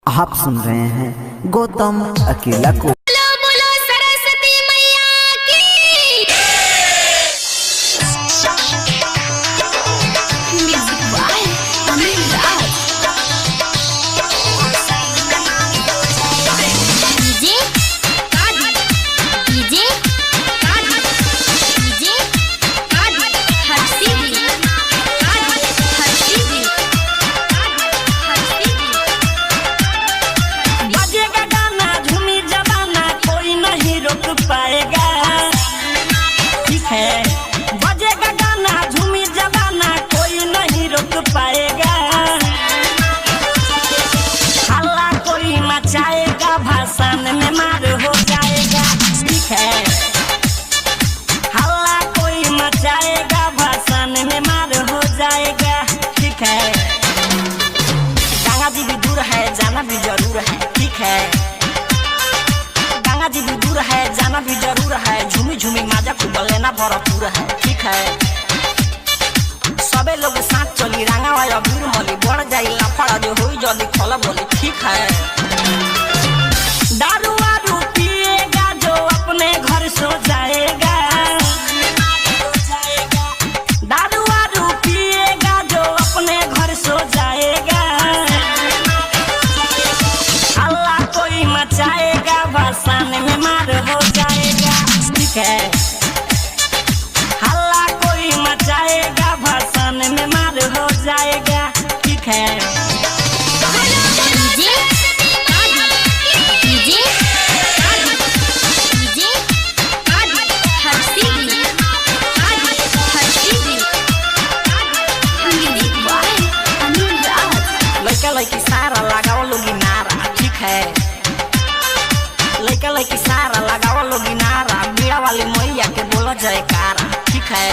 आप सुन रहे हैं गौतम अकेला को। बजेगा गाना झूमी जबाना कोई नहीं रोक पाएगा। हल्ला कोई मचाएगा भाषण में मार हो जाएगा। ठीक है, हल्ला कोई मचाएगा भाषण में मार हो जाएगा। ठीक है, गंगा जी भी दूर है जाना भी जरूर है। ठीक है, गंगा जी भी दूर है जाना भी जरूर है। झूमी झूमी माजा खूब लेना भरपूर है। ठीक है, सबे लोग साथ चली रंगा वाला भीड़ मली बढ़ जाई लाफड़ा जो हुई जल्दी खोला बोली। ठीक है, दारू वारू पिएगा जो अपने घर सो जाएगा। दारू वारू पिएगा जो अपने घर सो जाएगा। हल्ला कोई मचाएगा भाषण में मार हो जाएगा। ठीक है, हल्ला कोई मचाएगा भाषण में मार हो जाएगा। ठीक है, लड़का लड़की सारा लगाओ लोगी नारा। ठीक है, लड़का लड़की सारा लगाओ लोगी नारा। बीड़ा वाली मैया के बोला जयकारा। ठीक है,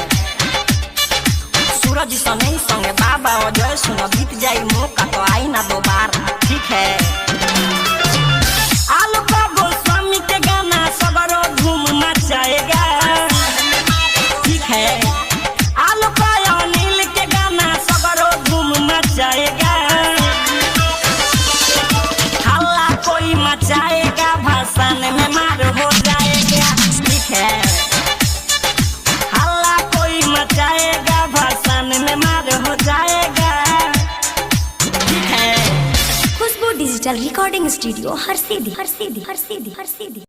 सूरज सनई संगे बाबा और जय सुनो बीत जाई मौका तो आई ना दोबारा। ठीक है, आलू का गोस्वामी के गाना सबरो धूम मचाएगा। ठीक है, आलू का अनिल के गाना सबरो धूम मचाएगा। हल्ला कोई मचाएगा भाषण में मार हो जाएगा। ठीक है, हल्ला कोई मचाएगा भाषण में मार हो जाएगा। ठीक है, खुशबू डिजिटल रिकॉर्डिंग स्टूडियो हर सीधी।